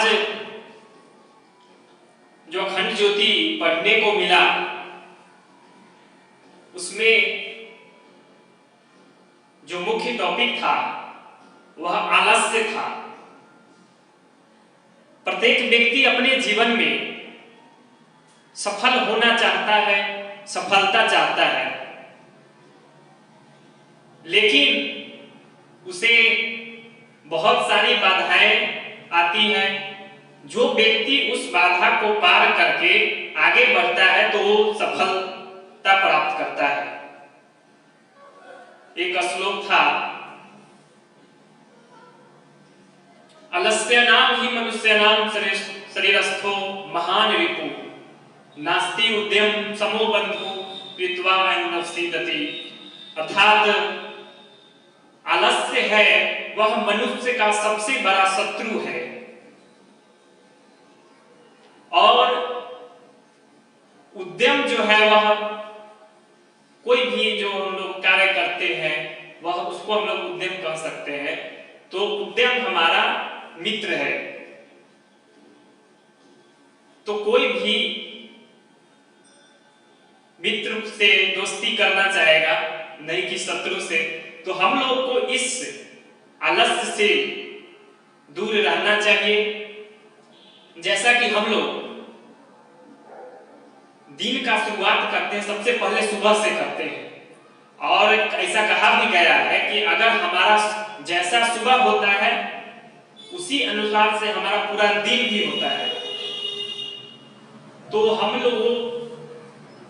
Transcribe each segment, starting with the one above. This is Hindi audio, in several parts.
आज जो अखंड ज्योति पढ़ने को मिला उसमें जो मुख्य टॉपिक था वह आलस्य था। प्रत्येक व्यक्ति अपने जीवन में सफल होना चाहता है, सफलता चाहता है, लेकिन उसे बहुत सारी बाधाएं आती हैं। जो व्यक्ति उस बाधा को पार करके आगे बढ़ता है तो वो सफलता प्राप्त करता है। एक श्लोक था, अलस्यानाम ही मनुष्यानाम शरीरस्थो महान रिपु नास्ति उद्यम समो बंधु कृत्वा नवसीदति। अर्थात आलस्य है वह मनुष्य का सबसे बड़ा शत्रु है और उद्यम जो है वह कोई भी जो हम लोग कार्य करते हैं वह उसको हम लोग उद्यम कह सकते हैं। तो उद्यम हमारा मित्र है। तो कोई भी मित्र से दोस्ती करना चाहेगा, नहीं कि शत्रु से। तो हम लोग को इस आलस्य से दूर रहना चाहिए। जैसा कि हम लोग दिन का शुरुआत करते हैं सबसे पहले सुबह से करते हैं और ऐसा कहा भी गया है कि अगर हमारा जैसा सुबह होता है उसी अनुसार से हमारा पूरा दिन भी होता है। तो हम लोगों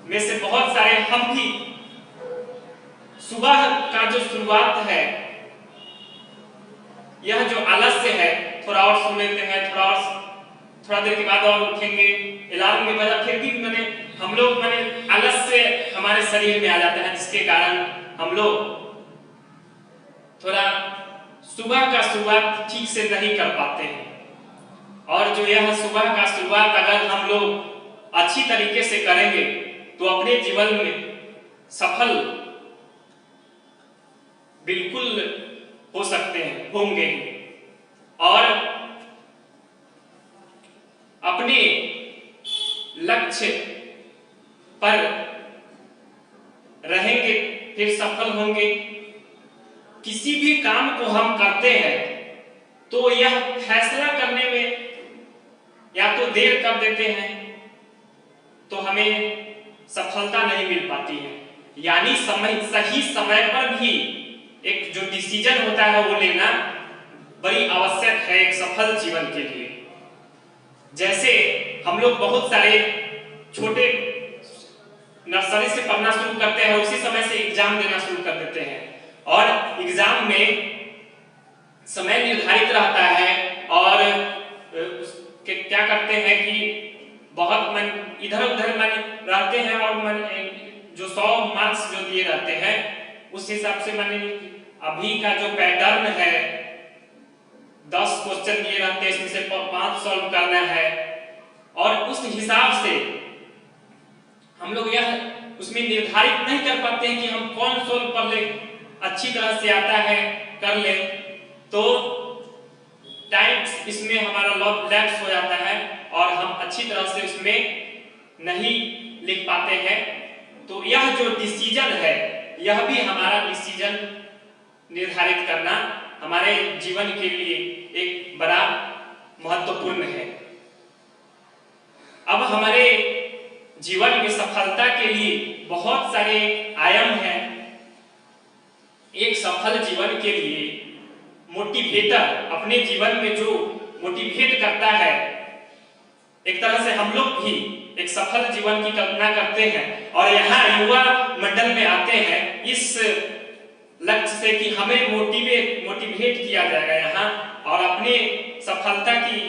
में से बहुत सारे हम भी सुबह का जो शुरुआत है, यह जो आलस्य है, थोड़ा और सो लेते हैं, थोड़ा देर के बाद और उठेंगे, अलार्म में बजा, फिर भी हम लोग आलस्य हमारे शरीर में आ जाता है, जिसके कारण हम लोग थोड़ा सुबह का शुरुआत ठीक से नहीं कर पाते हैं। और जो यह सुबह का शुरुआत अगर हम लोग अच्छी तरीके से करेंगे तो अपने जीवन में सफल बिल्कुल हो सकते हैं, होंगे और अपने लक्ष्य पर रहेंगे, फिर सफल होंगे। किसी भी काम को हम करते हैं तो यह फैसला करने में या तो देर कर देते हैं तो हमें सफलता नहीं मिल पाती है। यानी सही समय पर भी एक जो डिसीजन होता है वो लेना बड़ी आवश्यक है एक सफल जीवन के लिए। जैसे हम लोग बहुत सारे छोटे नर्सरी से पढ़ना शुरू करते हैं, उसी समय से एग्जाम देना शुरू कर देते हैं और एग्जाम में समय निर्धारित रहता है और क्या करते हैं कि बहुत इधर उधर रहते हैं और जो 100 मार्क्स जो दिए रहते हैं उस हिसाब से अभी का जो पैटर्न है 10 क्वेश्चन दिए रहते हैं, इसमें से 5 सॉल्व करना है और उस हिसाब से हम लोग यह उसमें निर्धारित नहीं कर पाते हैं कि हम कौन सॉल्व कर ले, अच्छी तरह से आता है कर ले, तो टाइम इसमें हमारा लैप्स हो जाता है और हम अच्छी तरह से उसमें नहीं लिख पाते हैं। तो यह जो डिसीजन है यह भी हमारा डिसीजन निर्धारित करना हमारे जीवन के लिए एक बड़ा महत्वपूर्ण है। अब हमारे जीवन में सफलता के लिए बहुत सारे आयाम हैं। एक सफल जीवन के लिए मोटिवेटर अपने जीवन में जो मोटिवेट करता है, एक तरह से हम लोग भी एक सफल जीवन की कल्पना करते हैं और यहाँ युवा मंडल में आते हैं इस लक्ष्य से कि हमें मोटिवेट किया जाएगा यहाँ और अपने सफलता की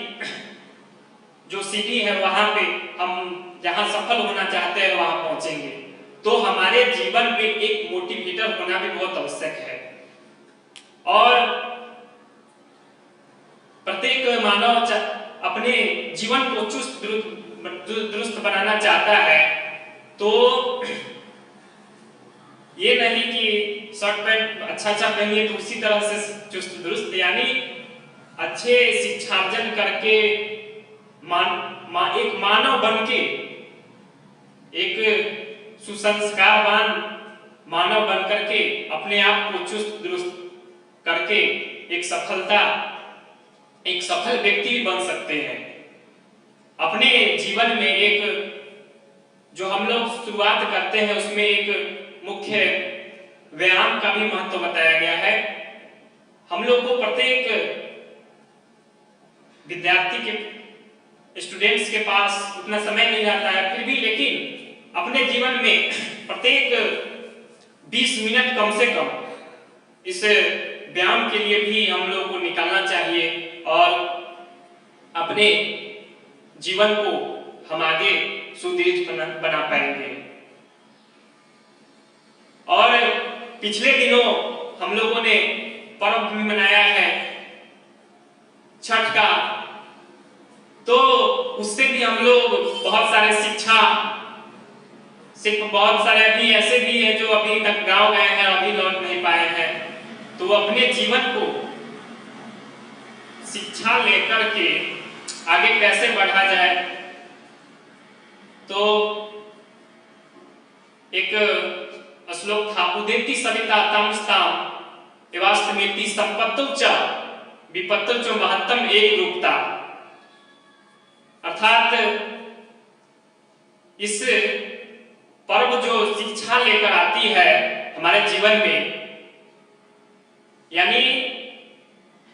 जो सीढ़ी है वहां पे हम जहां सफल होना चाहते हैं वहां पहुंचेंगे। तो हमारे जीवन में एक मोटिवेटर होना भी बहुत आवश्यक है और प्रत्येक मानव अपने जीवन को चुस्त दुरुस्त बनाना चाहता है। तो ये नहीं कि शर्ट पैंट अच्छा पहनिए तो उसी तरह से चुस्त दुरुस्त, यानी अच्छे शिक्षार्जन करके एक मानव बन के, एक सुसंस्कारवान मानव बन करके अपने आप को चुस्त दुरुस्त करके एक सफल व्यक्ति बन सकते हैं। अपने जीवन में एक जो हम लोग शुरुआत करते हैं उसमें एक मुख्य व्यायाम का भी महत्व बताया गया है। हम लोग को प्रत्येक विद्यार्थी के स्टूडेंट्स के पास उतना समय नहीं रहता है, फिर भी लेकिन अपने जीवन में प्रत्येक 20 मिनट कम से कम इस व्यायाम के लिए भी हम लोग को निकालना चाहिए और अपने जीवन को हम आगे सुदृढ़ बना पाएंगे। और पिछले दिनों हम लोगों ने पर्व भी मनाया है छठ का, तो उससे भी हम लोग बहुत सारे शिक्षा बहुत सारे अभी ऐसे भी है जो अभी तक गांव गए हैं, अभी लौट नहीं पाए हैं, तो अपने जीवन को शिक्षा लेकर के आगे कैसे बढ़ा जाए। तो एक श्लोक था, उदेति सविता तामस्ताम एवास्तमेति संपत्तौ च विपत्तौ च महत्तम एक रूपता। अर्थात इस पर्व जो शिक्षा लेकर आती है हमारे जीवन में, यानी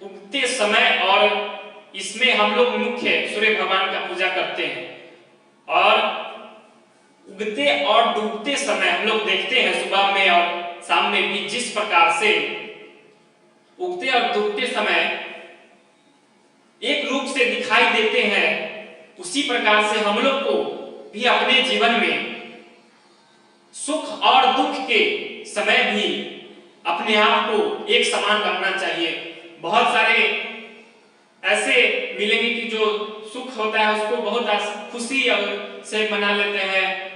उगते समय, और इसमें हम लोग मुख्य सूर्य भगवान का पूजा करते हैं, और उगते और डूबते समय हम लोग देखते हैं सुबह में और शाम में भी जिस प्रकार से उगते और डूबते समय एक रूप से दिखाई देते हैं, उसी प्रकार से हम लोग को भी अपने जीवन में सुख और दुख के समय भी अपने आप को एक समान रखना चाहिए। बहुत सारे ऐसे मिलेंगे कि जो सुख होता है उसको बहुत खुशी से मना लेते हैं,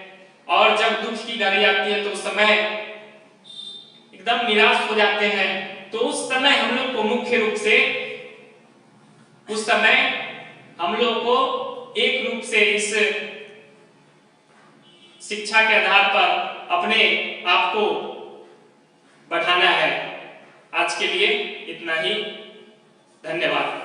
और जब दुख की घड़ी आती है तो उस समय एकदम निराश हो जाते हैं। तो उस समय हम लोग को मुख्य रूप से उस समय हम लोग को एक रूप से इस शिक्षा के आधार पर अपने आप को बढ़ाना है। आज के लिए इतना ही, धन्यवाद।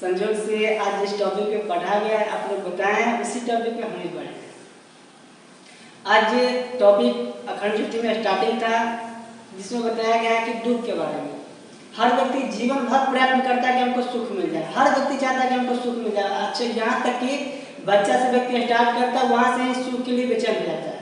संजोग से आज जिस टॉपिक पे पढ़ा गया है आप लोग बताएं, उसी टॉपिक पे हम ही पढ़ेंगे। आज टॉपिक अखंड ज्योति में स्टार्टिंग था, जिसमें बताया गया है कि दुख के बारे में। हर व्यक्ति जीवन भर प्रयत्न करता है कि हमको सुख मिल जाए, हर व्यक्ति चाहता है कि हमको सुख मिल जाए। अच्छा, यहाँ तक कि बच्चा से व्यक्ति स्टार्ट करता है, वहाँ से ही सुख के लिए बेचैन हो जाता है।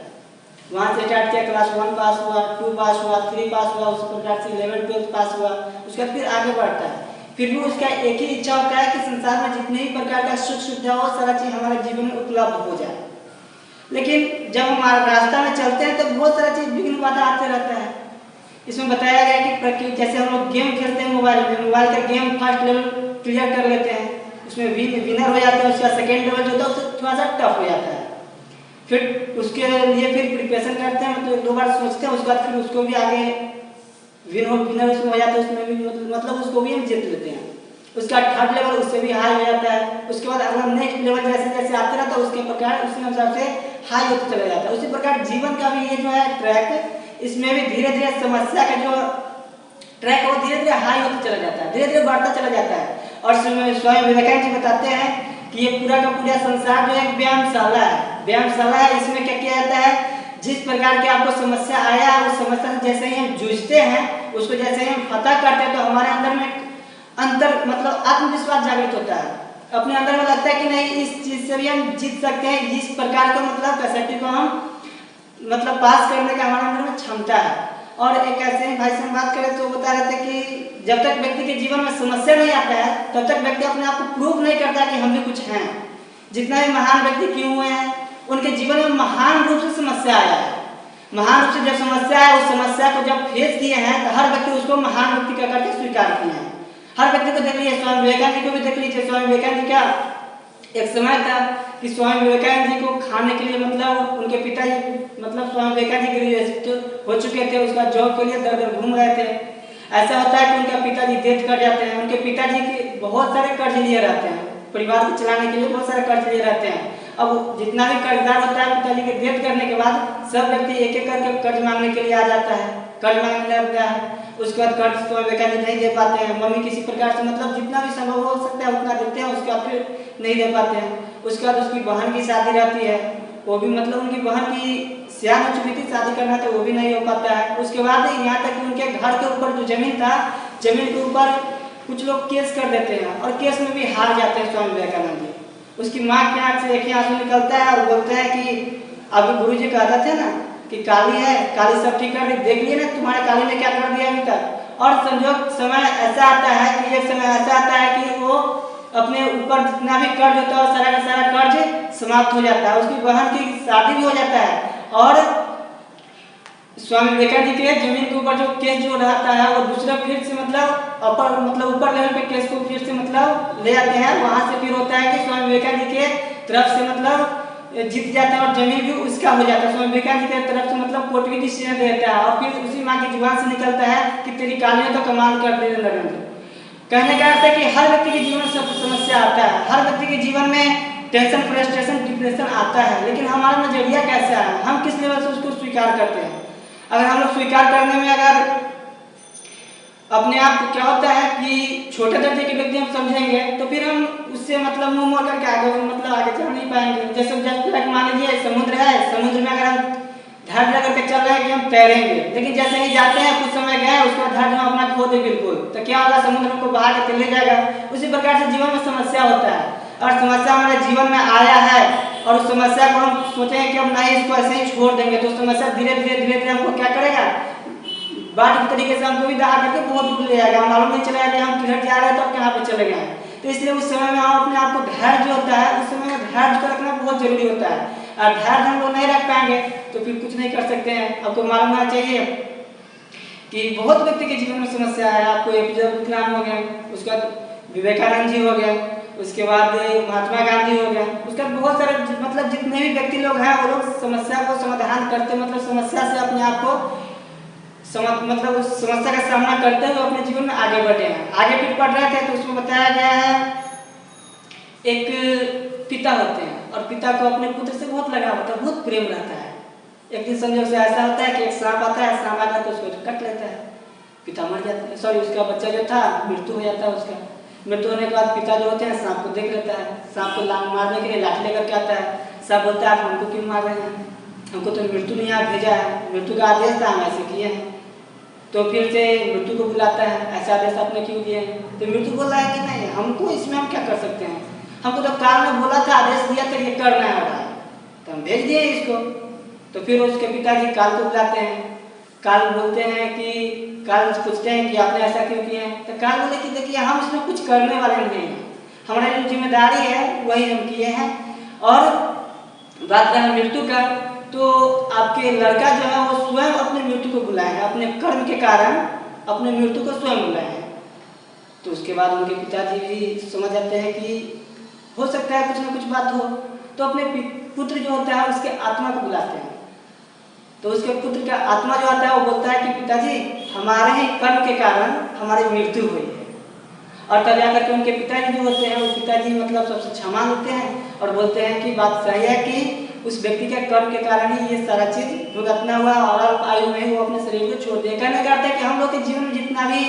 वहाँ से स्टार्ट किया, क्लास 1 पास हुआ, 2 पास हुआ, 3 पास हुआ, उस प्रकार से 11 12 पास हुआ, उसके बाद फिर आगे बढ़ता है। फिर भी उसका एक ही इच्छा होता है कि संसार में जितने भी प्रकार का सुख सुविधा हो, सारा चीज हमारे जीवन में उपलब्ध हो जाए। लेकिन जब हम रास्ता में चलते हैं तो बहुत सारा चीज विघ्न बाधा आते रहता है। इसमें बताया गया कि जैसे हम लोग गेम खेलते हैं मोबाइल में, मोबाइल का गेम फर्स्ट लेवल क्लियर कर लेते हैं, उसमें विनर हो जाते हैं, उसका सेकेंड लेवल जो होता है उससे थोड़ा सा टफ हो जाता है। फिर उसके लिए फिर प्रिपरेशन करते हैं, मतलब 2 बार सोचते हैं, उसके बाद फिर उसको भी आगे विनर उसमें हो जाता है, उसमें भी मतलब उसको भी हम जीत लेते हैं। उसका थर्ड लेवल उससे भी हाई हो जाता है। उसके बाद अगला नेक्स्ट लेवल जैसे जैसे आते रहता है उसके प्रकार उसी अनुसार से हाई होते चला जाता है। उसी प्रकार जीवन का भी ये जो है ट्रैक, इसमें भी धीरे धीरे समस्या का जो ट्रैक वो धीरे धीरे हाई होते चला जाता है, धीरे धीरे बढ़ता चला जाता है। और स्वामी विवेकानंद जी बताते हैं कि ये पूरा का पूरा संसार जो एक व्यायामशाला है, व्यायामशाला है। इसमें क्या किया जाता है, जिस प्रकार की आपको समस्या आया, उस समस्या से जैसे ही हम जूझते हैं, उसको जैसे ही हम फतह करते हैं, तो हमारे अंदर में अंतर मतलब आत्मविश्वास जागृत होता है। अपने अंदर में लगता है कि नहीं, इस चीज से भी हम जीत सकते हैं, इस प्रकार का मतलब कैपेसिटी को हम मतलब पास करने का हमारे अंदर में क्षमता है। और एक ऐसे ही भाई से हम बात करें तो बता रहे थे कि जब तक व्यक्ति के जीवन में समस्या नहीं आता है तब तक व्यक्ति अपने आप को प्रूव नहीं करता कि हम भी कुछ हैं। जितना भी महान व्यक्ति क्यों हुए हैं उनके जीवन में महान रूप से समस्या आया है। महान रूप से जब समस्या है उस समस्या को जब फेस किए हैं तो हर व्यक्ति उसको महान व्यक्ति का करके स्वीकार किए हैं। हर व्यक्ति को देख लीजिए, स्वामी विवेकानंद जी को भी देख लीजिए। स्वामी विवेकानंद जी क्या एक समय था कि स्वामी विवेकानंद जी को खाने के लिए मतलब उनके पिताजी मतलब स्वामी विवेकानंद जी ग्रेजुएट हो चुके थे, उसका जॉब के लिए दर दर घूम रहे थे। ऐसा होता है कि उनका पिताजी डेथ कर जाते हैं। उनके पिताजी के बहुत सारे कर्ज लिए रहते हैं, परिवार को चलाने के लिए बहुत सारे कर्ज लिए रहते हैं। अब जितना भी कर्जदार होता है पिताजी के डेथ करने के बाद सब व्यक्ति एक एक करके कर्ज मांगने के लिए आ जाता है, कर्ज मांगने लगता है। उसके बाद कर्ज स्वामी विवेकानंद नहीं दे पाते हैं। मम्मी किसी प्रकार से मतलब जितना भी संभव हो सकता है उतना देते हैं, उसके बाद फिर नहीं दे पाते हैं। उसके बाद उसकी बहन की शादी रहती है, वो भी मतलब उनकी बहन की सियान हो चुकी थी, शादी करना था वो भी नहीं हो पाता है। उसके बाद यहाँ तक कि उनके घर के ऊपर जो जमीन था, जमीन के ऊपर कुछ लोग केस कर देते हैं और केस में भी हार जाते हैं स्वामी विवेकानंद जी। उसकी माँ के आँख से एक ही आंसू निकलता है और बोलते हैं कि अभी गुरु जी कहते थे ना कि काली है, काली सब ठीक कर दी, देख लिए ना तुम्हारे काली ने क्या कर दिया अभी तक। और संजोग समय ऐसा आता है कि एक समय ऐसा आता है कि वो अपने ऊपर जितना भी कर्ज होता है सारा का सारा कर्ज समाप्त हो जाता है। उसकी बहन की शादी भी हो जाता है और स्वामी विवेकानंद जी के जमीन के ऊपर जो केस जो रहता है वो दूसरा फिर से मतलब ऊपर लेवल पे केस को फिर से मतलब ले आते हैं। वहां से फिर होता है कि स्वामी विवेकानंद जी के तरफ से मतलब जीत जाते हैं और जमीन भी उसका हो जाता है। स्वामी विवेकानंद जी की तरफ से मतलब कोर्ट भी डिसीजन देता है और फिर उसी माँ की जुबान से निकलता है कि तेरी काली ने तो कमाल कर दिया नरेंद्र। कहने का अर्थ है कि हर व्यक्ति के जीवन में सब समस्या आता है, हर व्यक्ति के जीवन में टेंशन, फ्रस्ट्रेशन, डिप्रेशन आता है, लेकिन हमारा नजरिया कैसा है, हम किस लेवल से उसको स्वीकार करते हैं। अगर हम लोग स्वीकार करने में अगर अपने आप को क्या होता है कि छोटे दर्जे के व्यक्ति हम समझेंगे तो फिर हम उससे मतलब मुंह मोड़ करके आगे मतलब आगे चल नहीं पाएंगे। जैसे मान लीजिए समुद्र है, समुद्र में अगर हम धैर्य लगा करके चल रहे हैं कि हम तैरेंगे, लेकिन जैसे ही जाते हैं कुछ समय गए उसके बाद धैर्य अपना खो दे बिल्कुल, तो क्या होगा, समुद्र को बहा के ले जाएगा। उसी प्रकार से जीवन में समस्या होता है और समस्या हमारे जीवन में आया है और उस समस्या को हम सोचेंगे कि हम नहीं इसको ऐसे ही छोड़ देंगे तो समस्या धीरे धीरे हमको क्या करेगा, बाढ़ के तरीके से हमको भी दहा करके बहुत दूर ले जाएगा। मालूम नहीं चलेगा कि हम किधर जा रहे हैं तो कहाँ पे चले गए। तो इसलिए उस समय में हम अपने आप को धैर्य जो होता है उस समय में धैर्य को रखना बहुत जरूरी होता है। और धैर्य हम लोग नहीं रख पाएंगे तो फिर कुछ नहीं कर सकते हैं। आपको मालूम होना चाहिए कि बहुत व्यक्ति के जीवन में समस्या है। आपको एपीजे अब्दुल कलाम हो गए, उसके बाद विवेकानंद जी हो गए, उसके बाद महात्मा गांधी हो गया, उसके बाद बहुत सारे मतलब जितने भी व्यक्ति लोग हैं वो लोग समस्या को समाधान करते मतलब समस्या से अपने आप को मतलब उस समस्या का सामना करते हुए अपने जीवन में आगे बढ़े हैं। आगे फिर पढ़ रहे थे तो उसमें बताया गया है एक पिता होते हैं और पिता को अपने पुत्र से बहुत लगाव होता है, बहुत प्रेम रहता है। एक दिन संयोग से ऐसा होता है कि एक सांप आता है, सांप आकर तो उसको कट लेता है, पिता मर जाता है, सॉरी उसका बच्चा जो था मृत्यु हो जाता है। उसका मृत्यु होने के बाद पिता जो होते हैं सांप को देख लेता है, सांप को मारने के लिए लाठी लेकर के आता है। सांप बोलता है आप हमको क्यों मार रहे हैं, हमको तो मृत्यु ने यहाँ भेजा है, मृत्यु का आदेश था, हम ऐसे किए हैं। तो फिर से मृत्यु को बुलाता है, ऐसा आदेश आपने क्यों दिया है। तो मृत्यु बोल रहा है कि नहीं हमको इसमें हम क्या कर सकते हैं, हमको तो काल ने बोला था, आदेश दिया था ये करना है हमारा, तो हम भेज दिए इसको। तो फिर उसके पिताजी काल को बुलाते हैं, काल बोलते हैं कि काल पूछते हैं कि आपने ऐसा क्यों किया है। तो काल बोले कि देखिए हम इसमें कुछ करने वाले नहीं हैं, हमारा जो जिम्मेदारी है वही हम किए हैं। और बात रहा मृत्यु का, तो आपके लड़का जो है वो स्वयं अपने मृत्यु को बुलाए हैं, अपने कर्म के कारण अपने मृत्यु को स्वयं बुलाए हैं। तो उसके बाद उनके पिताजी भी समझ जाते हैं कि हो सकता है कुछ ना कुछ बात हो, तो अपने पुत्र जो होता है उसके आत्मा को बुलाते हैं। तो उसके पुत्र का आत्मा जो आता है वो बोलता है कि पिताजी हमारे ही कर्म के कारण हमारी मृत्यु हुई है। और तब जाकर के उनके पिताजी जो होते हैं वो पिताजी मतलब सबसे क्षमा होते हैं और बोलते हैं कि बात सही है कि उस व्यक्ति के कर्म के कारण ही ये सारा चीज भुगतना हुआ और अल्प आयु में वो अपने शरीर को छोड़ दिया। कहने का अर्थ है कि हम लोग के जीवन में जितना भी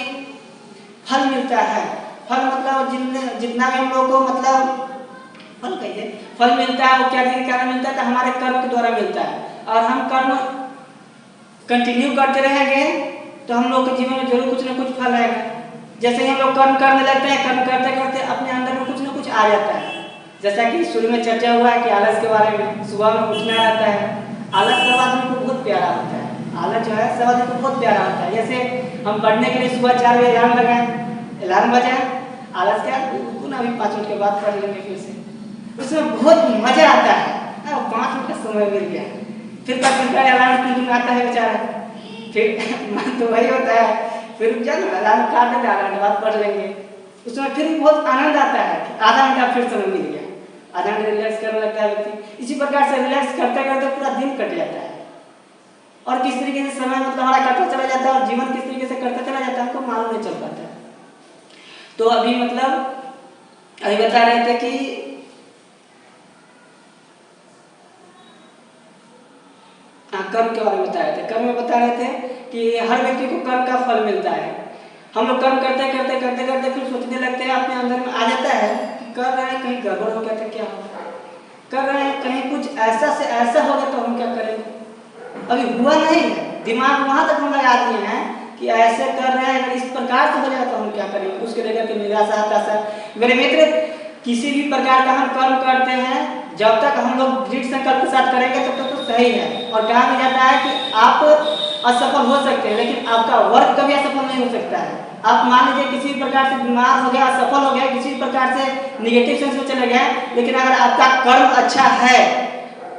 फल मिलता है, फल मतलब जितना भी हम लोग को मतलब फल कहिए फल मिलता है वो क्या के कारण मिलता है, तो हमारे कर्म के द्वारा मिलता है। और हम कर्म कंटिन्यू करते रहेंगे तो हम लोग के जीवन में जरूर कुछ ना कुछ फल आएगा। जैसे ही हम लोग कर्म करने लगते हैं, कर्म करते करते अपने अंदर में कुछ ना कुछ आ जाता है। जैसा कि शुरू में चर्चा हुआ है कि आलस के बारे में, सुबह में उठना रहता है, आलस का आदमी को बहुत प्यारा होता है, आलस जो है सब आदमी को बहुत प्यारा होता है। जैसे हम पढ़ने के लिए सुबह 4 बजे अलार्म लगाएं, अलार्म बजाएं, आलस क्या ना अभी 5 मिनट के बाद पढ़ लेंगे फिर से, उसमें बहुत मजा आता है। 5 मिनट का समय मिल गया, फिर 5 मिनट का अलार्म आता है बेचारा, फिर मन तो वही होता है, फिर जब अलार्म काट देते आधा घंटे बाद पढ़ लेंगे, उसमें फिर भी बहुत आनंद आता है कि आधा घंटा फिर समय मिल गया, आधा घंटा रिलैक्स करने लगता है व्यक्ति। इसी प्रकार से रिलैक्स करते करते पूरा दिन कट जाता है और किस तरीके से समय मतलब हमारा कटता चला जाता है और जीवन किस तरीके से कटता चला जाता है हमको मालूम नहीं चल पाता है। तो अभी मतलब अभी बता रहे थे कि कर्म के बारे में बता रहे थे। कर्म में बता रहे थे कि हर व्यक्ति को कर्म का फल मिलता है। हम लोग कर्म करते करते करते करते फिर सोचने लगते हैं, अपने अंदर में आ जाता है कि कर रहे हैं कहीं गड़बड़ हो गया तो क्या होगा, कर रहे हैं कहीं कुछ ऐसा से ऐसा हो गया तो हम क्या करेंगे। अभी हुआ नहीं है, दिमाग वहां तक हम लगा दिए हैं कि ऐसे कर रहे हैं, अगर इस प्रकार से हो जाए तो हम क्या करेंगे, उसके लेकर के निराशा हताशा। मेरे मित्र, किसी भी प्रकार का हम कर्म करते हैं जब तक हम लोग दृढ़ संकल्प के साथ करेंगे तब तक तो सही है। और कहा भी जाता है कि आप असफल हो सकते हैं लेकिन आपका वर्क कभी असफल नहीं हो सकता है। आप मान लीजिए किसी प्रकार से बीमार हो गया, असफल हो गया, किसी प्रकार से निगेटिव सेंस में चले गए, लेकिन अगर आपका कर्म अच्छा है,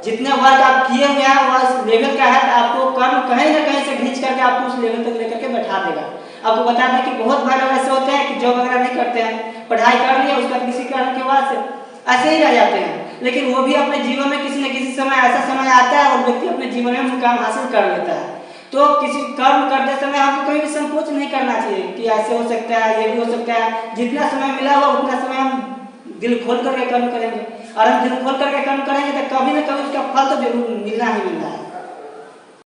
जितने वर्क आप किए हुए हैं वह इस लेवल का है, तो आपको कर्म कहीं ना कहीं से खींच करके आपको उस लेवल तक लेकर के बैठा देगा। आपको बता दें कि बहुत भाई लोग ऐसे होते हैं कि जॉब वगैरह नहीं करते हैं, पढ़ाई कर लिया उसका किसी कारण के बाद से ऐसे ही रह जाते हैं, लेकिन वो भी अपने जीवन में किसी न किसी समय ऐसा समय आता है और व्यक्ति अपने जीवन में मुकाम हासिल कर लेता है। तो किसी कर्म करते समय हमको कभी भी संकोच नहीं करना चाहिए कि ऐसे हो सकता है, ये भी हो सकता है। जितना समय मिला हुआ उतना समय हम दिल खोल करके कर्म करेंगे, और हम दिल खोल करके कर्म करेंगे तो कभी ना कभी उसका फल तो जरूर मिलना ही मिलना है।